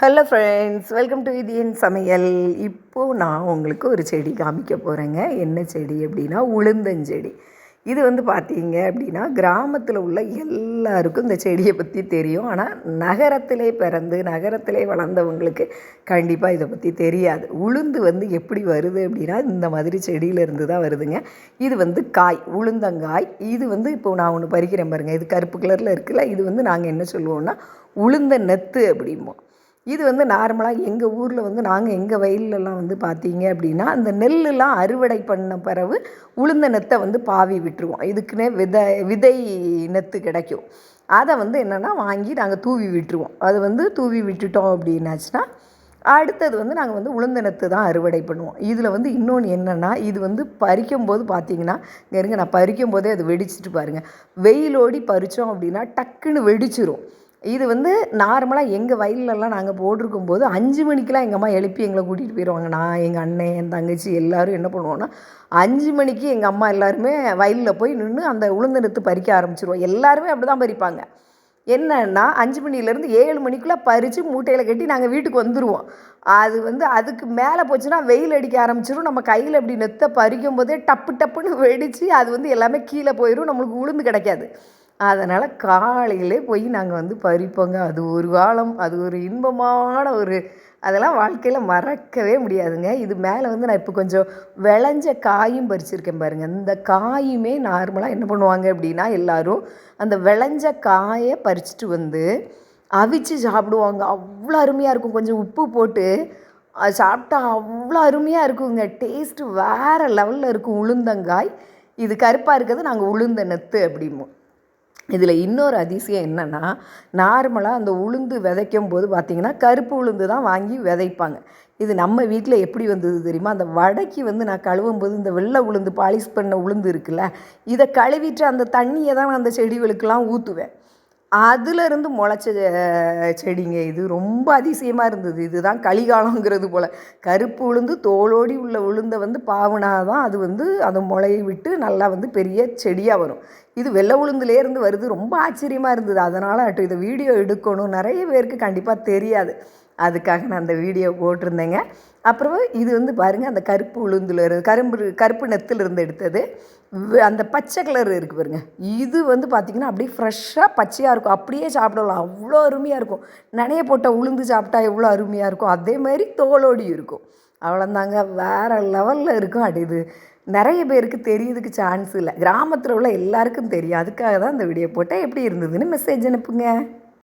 Hello friends, welcome to இதியன் சமையல். இப்போது நான் உங்களுக்கு ஒரு செடி காமிக்க போகிறேங்க. என்ன செடி அப்படின்னா உளுந்தஞ்செடி. இது வந்து பார்த்தீங்க அப்படின்னா கிராமத்தில் உள்ள எல்லாருக்கும் இந்த செடியை பற்றி தெரியும். ஆனால் நகரத்திலே பிறந்து நகரத்திலே வளர்ந்தவங்களுக்கு கண்டிப்பாக இதை பற்றி தெரியாது. உளுந்து வந்து எப்படி வருது அப்படின்னா இந்த மாதிரி செடியிலேருந்து தான் வருதுங்க. இது வந்து காய், உளுந்தங்காய். இது வந்து இப்போது நான் ஒன்று பறிக்கிறேன் பாருங்கள். இது கருப்பு கலரில் இருக்குல்ல, இது வந்து நாங்கள் என்ன சொல்லுவோம்னா உளுந்த நெத்து அப்படிம்போம். இது வந்து நார்மலாக எங்கள் ஊரில் வந்து நாங்கள் எங்கள் வயல்லலாம் வந்து பார்த்தீங்க அப்படின்னா அந்த நெல்லுலாம் அறுவடை பண்ண பிறகு உளுந்த நெத்தை வந்து பாவி விட்டுருவோம். இதுக்குன்னே விதை நெத்து கிடைக்கும். அதை வந்து என்னென்னா வாங்கி நாங்கள் தூவி விட்டுருவோம். அது வந்து தூவி விட்டுட்டோம் அப்படின்னாச்சுன்னா அடுத்தது வந்து நாங்கள் வந்து உளுந்த நெத்து தான் அறுவடை பண்ணுவோம். இதில் வந்து இன்னொன்று என்னென்னா, இது வந்து பறிக்கும்போது பார்த்தீங்கன்னா இருங்க, நான் பறிக்கும்போதே அது வெடிச்சிட்டு பாருங்கள். வெயிலோடி பறித்தோம் அப்படின்னா டக்குன்னு வெடிச்சிரும். இது வந்து நார்மலாக எங்கள் வயல்லலாம் நாங்கள் போட்டிருக்கும்போது 5 மணிக்கெலாம் எங்கள் அம்மா எழுப்பி எங்களை கூட்டிகிட்டு போயிடுவாங்க. நான், எங்கள் அண்ணன், என் தங்கச்சி எல்லோரும் என்ன பண்ணுவோன்னா 5 மணிக்கு எங்கள் அம்மா எல்லாருமே வயலில் போய் நின்று அந்த உளுந்து நெத்து பறிக்க ஆரம்பிச்சிருவோம். எல்லாருமே அப்படி தான் பறிப்பாங்க. என்னன்னா 5 மணிலேருந்து 7 மணிக்குள்ளே பறித்து மூட்டையில் கட்டி நாங்கள் வீட்டுக்கு வந்துடுவோம். அது வந்து அதுக்கு மேலே போச்சுன்னா வெயில் அடிக்க ஆரம்பிச்சிடும். நம்ம கையில் இப்படி நெத்தை பறிக்கும் போதே டப்பு டப்புன்னு வெடித்து அது வந்து எல்லாமே கீழே போயிடும். நம்மளுக்கு உளுந்து கிடைக்காது. அதனால் காலையிலே போய் நாங்கள் வந்து பறிப்போங்க. அது ஒரு காலம், அது ஒரு இன்பமான ஒரு அதெல்லாம் வாழ்க்கையில் மறக்கவே முடியாதுங்க. இது மேலே வந்து நான் இப்போ கொஞ்சம் விளைஞ்ச காயும் பறிச்சிருக்கேன் பாருங்கள். இந்த காயுமே நார்மலாக என்ன பண்ணுவாங்க அப்படின்னா எல்லோரும் அந்த விளைஞ்ச காயை பறிச்சுட்டு வந்து அவிச்சு சாப்பிடுவாங்க. அவ்வளோ அருமையாக இருக்கும். கொஞ்சம் உப்பு போட்டு அது சாப்பிட்டா அவ்வளோ அருமையாக இருக்குங்க. டேஸ்ட்டு வேறு லெவலில் இருக்கும். உளுந்தங்காய் இது கருப்பாக இருக்கிறது நாங்கள் உளுந்த நெத்து அப்படிம்போம். இதில் இன்னொரு அதிசயம் என்னென்னா, நார்மலாக அந்த உளுந்து விதைக்கும் போது பார்த்திங்கன்னா கருப்பு உளுந்து தான் வாங்கி விதைப்பாங்க. இது நம்ம வீட்டில் எப்படி வந்தது தெரியுமா? அந்த வடைக்கு வந்து நான் கழுவும்போது இந்த வெள்ளை உளுந்து பாலிஷ் பண்ண உளுந்து இருக்குல்ல, இதை கழுவிட்டு அந்த தண்ணியை தான் நான் அந்த செடிகளுக்கெல்லாம் ஊற்றுவேன். அதிலிருந்து முளைச்ச செடிங்க இது. ரொம்ப அதிசயமாக இருந்தது. இதுதான் கலிகாலங்கிறது போல். கருப்பு உளுந்து தோலோடி உள்ள உளுந்தை வந்து பாவுனா தான் அது வந்து அந்த முளையை விட்டு நல்லா வந்து பெரிய செடியாக வரும். இது வெள்ளை உளுந்துலேருந்து வருது. ரொம்ப ஆச்சரியமாக இருந்தது. அதனால் இதை வீடியோ எடுக்கணும். நிறைய பேருக்கு கண்டிப்பாக தெரியாது. அதுக்காக நான் அந்த வீடியோ போட்டிருந்தேங்க. அப்புறம் இது வந்து பாருங்கள், அந்த கருப்பு உளுந்தில் கருப்பு நெத்திலிருந்து எடுத்தது. அந்த பச்சை கலர் இருக்குது பாருங்கள். இது வந்து பார்த்திங்கன்னா அப்படியே ஃப்ரெஷ்ஷாக பச்சையாக இருக்கும். அப்படியே சாப்பிடலாம். அவ்வளோ அருமையாக இருக்கும். நனைய போட்ட உளுந்து சாப்பிட்டா எவ்வளோ அருமையாக இருக்கும், அதே மாதிரி தோலோடி இருக்கும். அவ்வளோந்தாங்க, வேறு லெவலில் இருக்கும். இது நிறைய பேருக்கு தெரியறதுக்கு சான்ஸ் இல்லை. கிராமத்தில் உள்ள எல்லாருக்கும் தெரியும். அதுக்காக தான் இந்த வீடியோ போட்டால் எப்படி இருந்ததுன்னு மெசேஜ் அனுப்புங்க.